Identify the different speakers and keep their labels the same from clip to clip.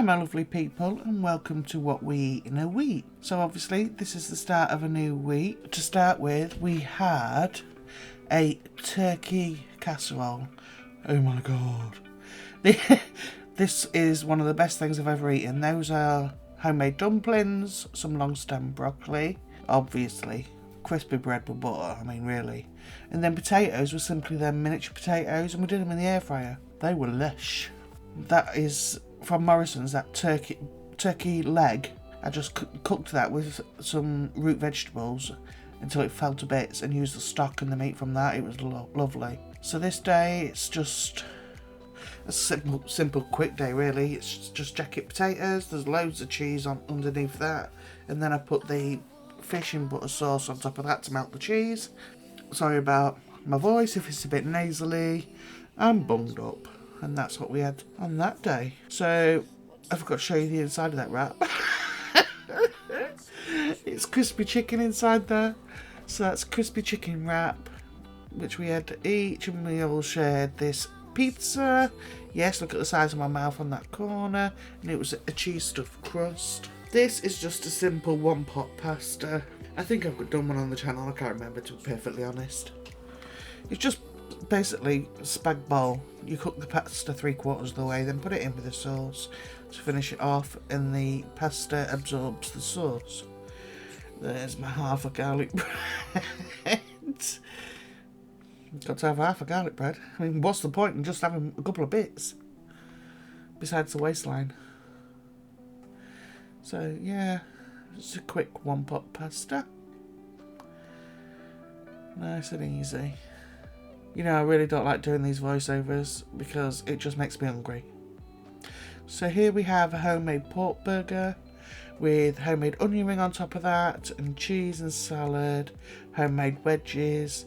Speaker 1: Hi my lovely people, and welcome to What We Eat in a Week. So obviously this is the start of a new week. To start with, we had a turkey casserole. Oh my god. This is one of the best things I've ever eaten. Those are homemade dumplings, some long stem broccoli, obviously crispy bread with butter, I mean really. And then potatoes were simply them miniature potatoes, and we did them in the air fryer. They were lush. That is from Morrison's, that turkey leg. I just cooked that with some root vegetables until it fell to bits and used the stock and the meat from that. It was lovely. So this day it's just a simple quick day really. It's just jacket potatoes, there's loads of cheese on underneath that, and then I put the fish and butter sauce on top of that to melt the cheese. Sorry about my voice if it's a bit nasally. I'm bunged up. And that's what we had on that day. So I forgot to show you the inside of that wrap. It's crispy chicken inside there. So that's crispy chicken wrap, which we had to eat, and we all shared this pizza. Yes, look at the size of my mouth on that corner. And it was a cheese stuffed crust. This is just a simple one pot pasta. I think I've done one on the channel, I can't remember, to be perfectly honest. It's just basically a spag bowl. You cook the pasta 3/4 of the way, then put it in with the sauce to finish it off, and the pasta absorbs the sauce. There's my half a garlic bread. Got to have half a garlic bread. I mean, what's the point in just having a couple of bits besides the waistline? So yeah, it's a quick one pot pasta, nice and easy. You know, I really don't like doing these voiceovers because it just makes me hungry. So here we have a homemade pork burger with homemade onion ring on top of that, and cheese and salad, homemade wedges.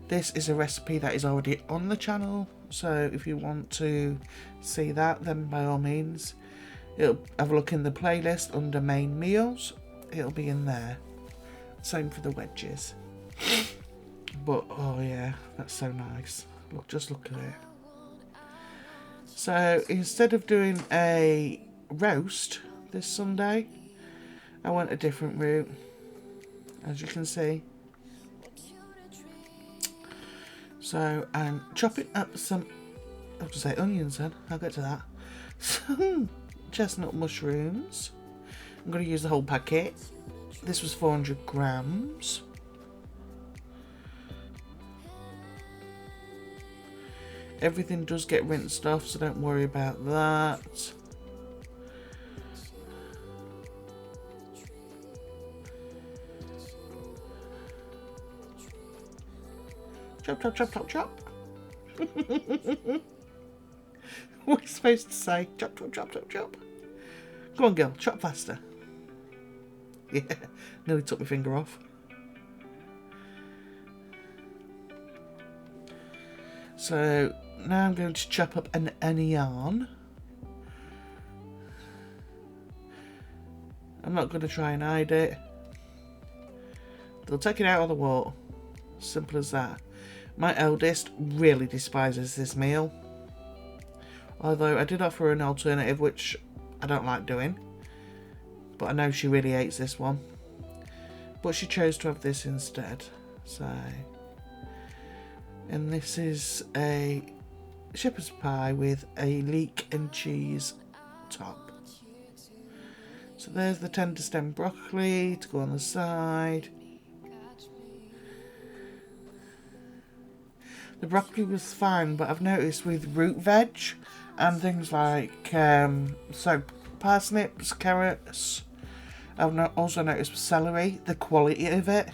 Speaker 1: This is a recipe that is already on the channel, so if you want to see that, then by all means, have a look in the playlist under main meals. It'll be in there. Same for the wedges. But oh yeah, that's so nice. Look, just look at it. So instead of doing a roast this Sunday, I went a different route, as you can see. So I'm chopping up some, I have to say onions then, I'll get to that. Some chestnut mushrooms. I'm going to use the whole packet. This was 400 grams. Everything does get rinsed off, so don't worry about that. Chop, chop, chop, chop, chop. What are you supposed to say? Chop, chop, chop, chop, chop. Come on, girl, chop faster. Yeah, nearly took my finger off. So now I'm going to chop up an onion. I'm not going to try and hide it. They'll take it out of the water. Simple as that. My eldest really despises this meal. Although I did offer an alternative, which I don't like doing. But I know she really hates this one. But she chose to have this instead. So... And this is a shepherd's pie with a leek and cheese top. So there's the tender stem broccoli to go on the side. The broccoli was fine, but I've noticed with root veg and things like parsnips, carrots, I've also noticed with celery, the quality of it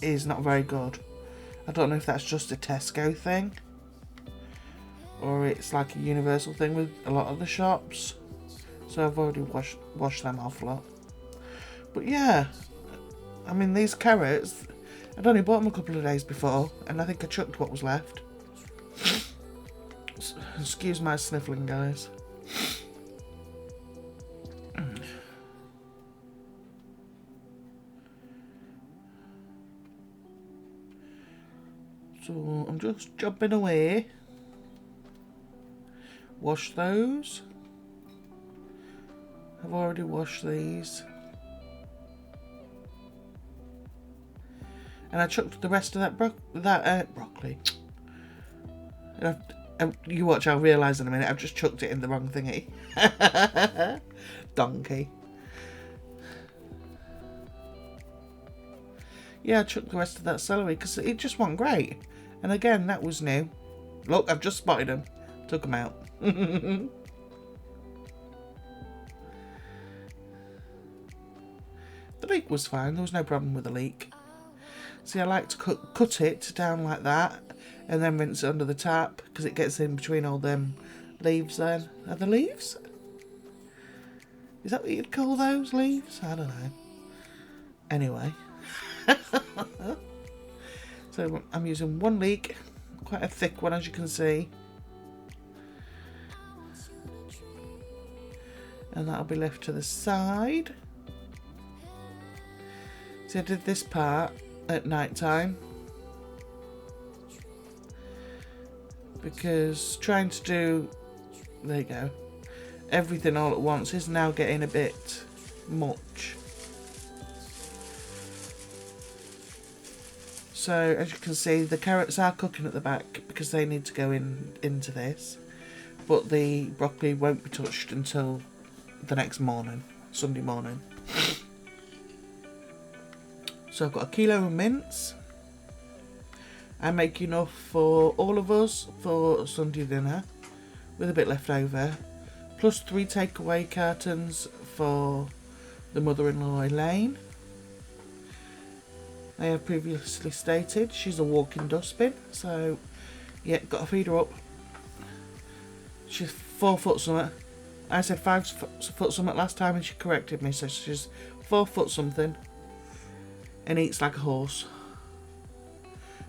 Speaker 1: is not very good. I don't know if that's just a Tesco thing or it's like a universal thing with a lot of the shops. So I've already washed them off a lot. But yeah, I mean these carrots, I'd only bought them a couple of days before and I think I chucked what was left. Excuse my sniffling, guys. So I'm just jumping away. Wash those. I've already washed these. And I chucked the rest of that broccoli. You watch, I'll realise in a minute, I've just chucked it in the wrong thingy. Donkey. Yeah, I chucked the rest of that celery because it just wasn't great. And again, that was new. Look, I've just spotted them. Took them out. The leek was fine. There was no problem with the leek. See, I like to cut it down like that and then rinse it under the tap because it gets in between all them leaves then. Are the leaves? Is that what you'd call those, leaves? I don't know. Anyway. So I'm using one leek, quite a thick one as you can see. And that'll be left to the side. So I did this part at night time because trying to do, there you go, everything all at once is now getting a bit much. So as you can see, the carrots are cooking at the back because they need to go into this, but the broccoli won't be touched until the next morning, Sunday morning. So I've got a kilo of mince. I make enough for all of us for Sunday dinner with a bit left over, plus 3 takeaway cartons for the mother-in-law Elaine. I have previously stated she's a walking dustbin, so yeah, got to feed her up. She's 4 foot something. I said 5 foot something last time and she corrected me, so she's 4 foot something and eats like a horse.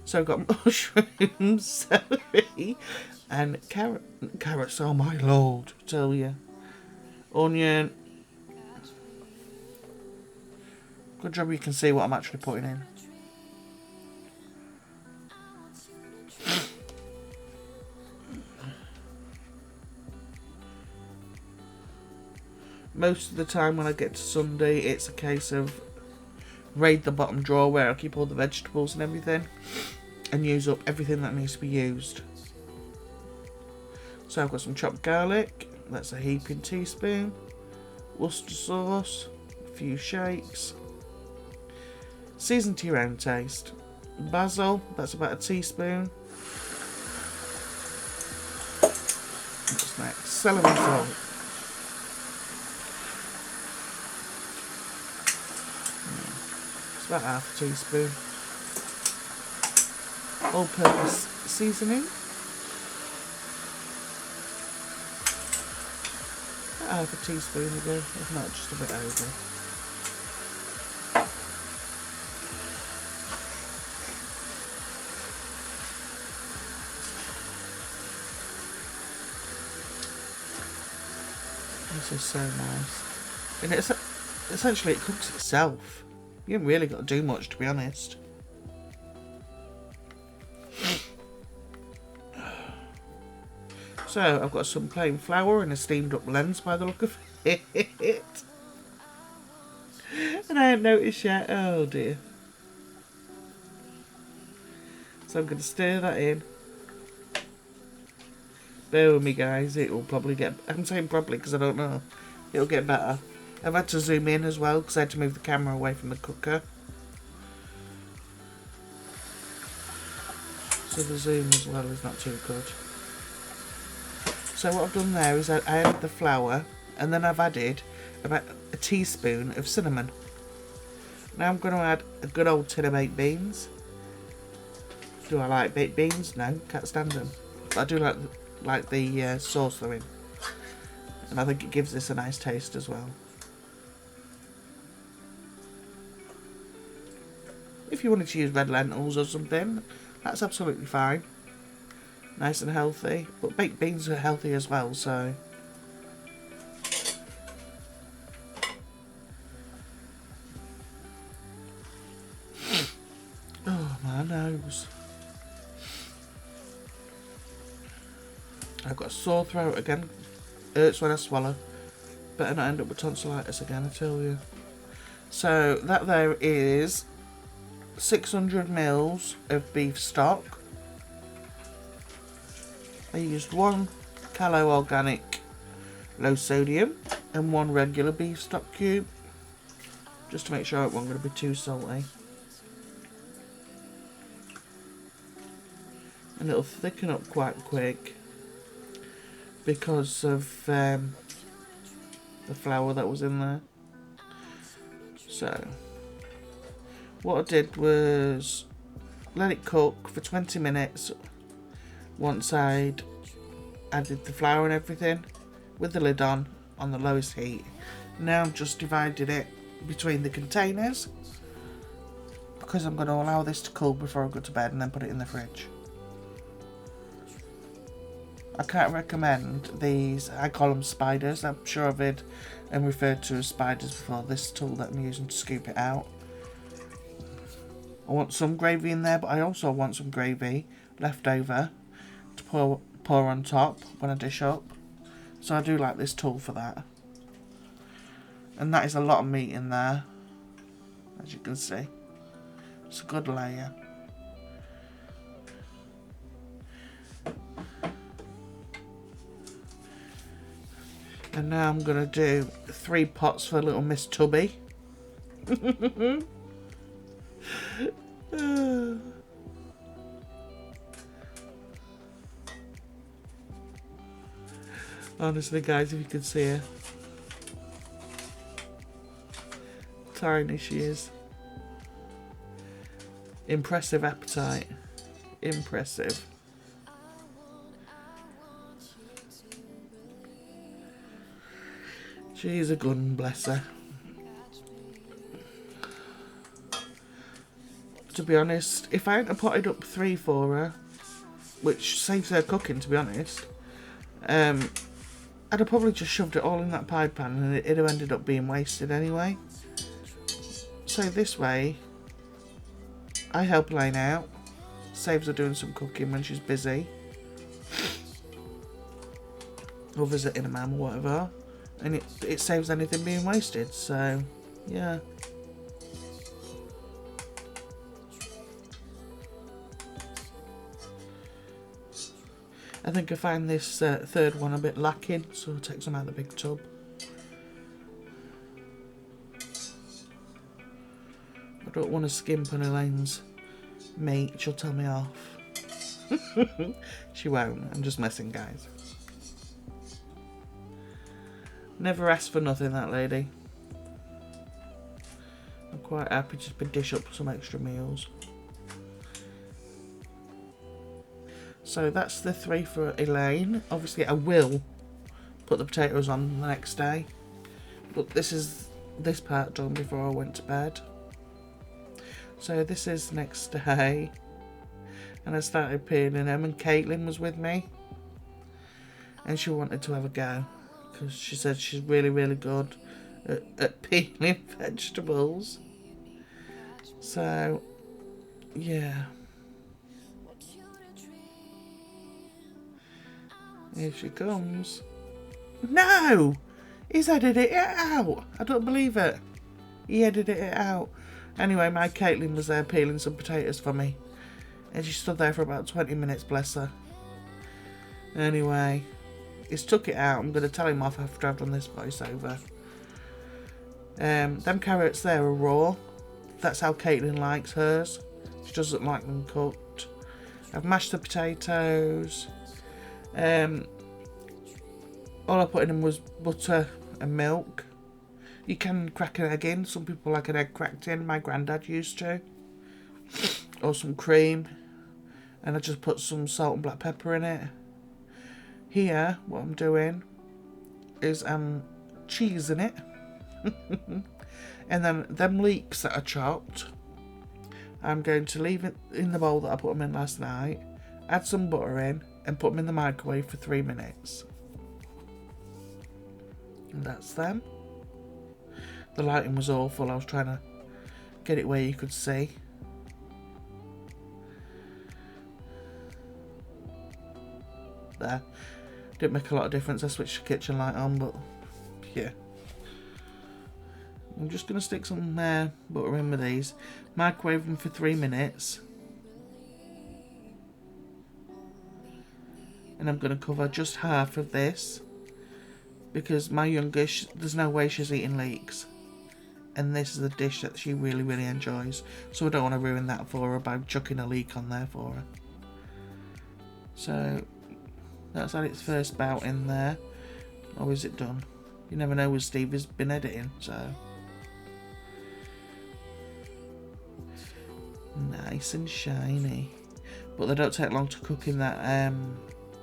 Speaker 1: So I've got mushrooms, celery and carrots, oh my lord, I tell you. Onion. Good job you can see what I'm actually putting in. Most of the time when I get to Sunday, it's a case of raid the bottom drawer where I keep all the vegetables and everything and use up everything that needs to be used. So I've got some chopped garlic, that's a heaping teaspoon, Worcester sauce, a few shakes, season to your own taste, basil, that's about a teaspoon. What's next? Celery salt. It's about half a teaspoon. All-purpose seasoning. About half a teaspoon ago, if not just a bit over. This is so nice. And it's essentially it cooks itself. You haven't really got to do much, to be honest. So I've got some plain flour and a steamed up lens by the look of it. And I haven't noticed yet. Oh dear. So I'm going to stir that in. Bear with me guys, it will probably get... I'm saying probably because I don't know. It'll get better. I've had to zoom in as well because I had to move the camera away from the cooker. So the zoom as well is not too good. So what I've done there is I added the flour and then I've added about a teaspoon of cinnamon. Now I'm going to add a good old tin of baked beans. Do I like baked beans? No, can't stand them. But I do like the sauce they're in. And I think it gives this a nice taste as well. If you wanted to use red lentils or something, that's absolutely fine. Nice and healthy. But baked beans are healthy as well, so... Oh, my nose. I've got a sore throat again. Hurts when I swallow. Better not end up with tonsillitis again, I tell you. So that there is 600 mils of beef stock. I used 1 Callow Organic low sodium and 1 regular beef stock cube, just to make sure it wasn't going to be too salty. And it'll thicken up quite quick because of the flour that was in there. So what I did was let it cook for 20 minutes once I'd added the flour and everything with the lid on the lowest heat. Now I've just divided it between the containers because I'm going to allow this to cool before I go to bed and then put it in the fridge. I can't recommend these, I call them spiders. I'm sure I've heard and referred to as spiders before, this tool that I'm using to scoop it out. I want some gravy in there, but I also want some gravy left over to pour on top when I dish up. So I do like this tool for that. And that is a lot of meat in there, as you can see. It's a good layer. And now I'm going to do 3 pots for little Miss Tubby. Honestly, guys, if you could see her. Tiny she is. Impressive appetite. Impressive. She's a good one, bless her. To be honest, if I hadn't potted up 3 for her, which saves her cooking, to be honest, I'd have probably just shoved it all in that pie pan and it'd have ended up being wasted anyway. So this way, I help Elaine out, saves her doing some cooking when she's busy, or visiting a mum or whatever, and it saves anything being wasted, so yeah. I think I find this third one a bit lacking, so I'll take some out of the big tub. I don't want to skimp on Elaine's meat, she'll tell me off. She won't, I'm just messing, guys. Never asked for nothing, that lady. I'm quite happy to dish up some extra meals. So that's the 3 for Elaine. Obviously I will put the potatoes on the next day, but this part done before I went to bed. So this is the next day, and I started peeling them, and Caitlin was with me, and she wanted to have a go because she said she's really, really good at peeling vegetables. So yeah, here she comes. No! He's edited it out! I don't believe it. He edited it out. Anyway, my Caitlin was there peeling some potatoes for me. And she stood there for about 20 minutes, bless her. Anyway, he's took it out. I'm going to tell him off after I've done this voiceover. Them carrots there are raw. That's how Caitlin likes hers. She doesn't like them cooked. I've mashed the potatoes. All I put in them was butter and milk. You can crack an egg in. Some people like an egg cracked in. My granddad used to. Or some cream. And I just put some salt and black pepper in it. Here, what I'm doing is I'm cheesing it. And then them leeks that I chopped, I'm going to leave it in the bowl that I put them in last night. Add some butter in and put them in the microwave for 3 minutes. And that's them. The lighting was awful. I was trying to get it where you could see. There. Didn't make a lot of difference. I switched the kitchen light on, but yeah, I'm just going to stick some butter in with these. Microwave them for 3 minutes. And I'm going to cover just half of this. Because my youngest, there's no way she's eating leeks. And this is a dish that she really, really enjoys. So I don't want to ruin that for her by chucking a leek on there for her. So that's had its first bout in there. Or is it done? You never know with Steve has been editing, so. Nice and shiny. But they don't take long to cook in that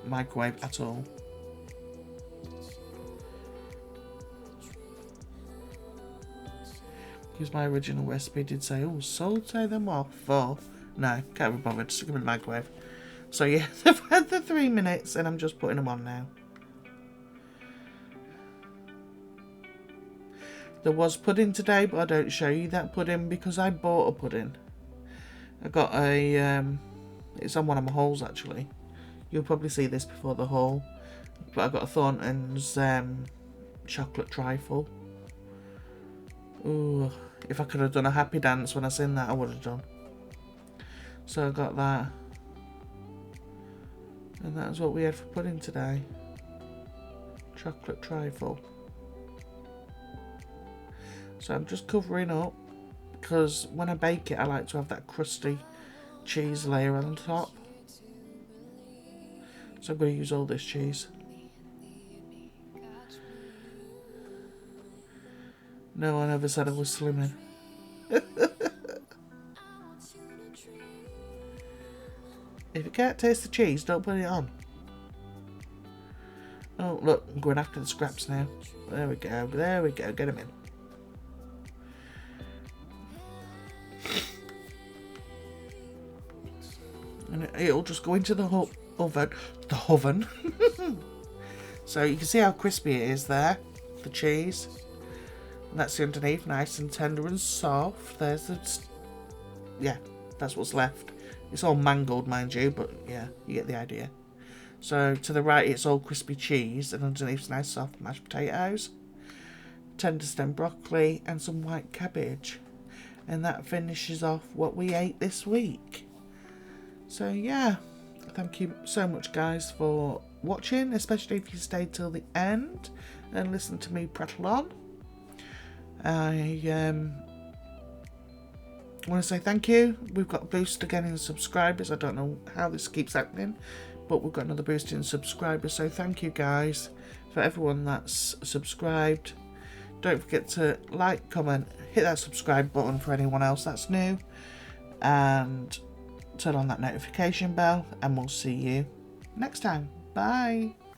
Speaker 1: microwave at all. Because my original recipe did say, oh, saute them off for... No, can't be bothered, stick them in the microwave. So yeah, I've had the 3 minutes and I'm just putting them on now. There was pudding today, but I don't show you that pudding because I bought a pudding. I got a... it's on one of my hauls actually. You'll probably see this before the haul. But I got a Thornton's chocolate trifle. Ooh, if I could have done a happy dance when I seen that, I would have done. So I got that. And that was what we had for pudding today. Chocolate trifle. So I'm just covering up, because when I bake it I like to have that crusty cheese layer on top. So I'm going to use all this cheese. No one ever said I was slimming. If you can't taste the cheese, don't put it on. Oh, look, I'm going after the scraps now. There we go, there we go, get them in. And it'll just go into the oven. The oven. So you can see how crispy it is there, the cheese. And that's the underneath, nice and tender and soft. There's the... Yeah, that's what's left. It's all mangled, mind you, but yeah, you get the idea. So to the right, it's all crispy cheese, and underneath, nice soft mashed potatoes, tender stem broccoli, and some white cabbage. And that finishes off what we ate this week. So yeah, thank you so much, guys, for watching, especially if you stayed till the end and listened to me prattle on. I want to say thank you. We've got a boost again in subscribers. I don't know how this keeps happening, but we've got another boost in subscribers. So thank you, guys, for everyone that's subscribed. Don't forget to like, comment, hit that subscribe button for anyone else that's new, and turn on that notification bell, and we'll see you next time. Bye.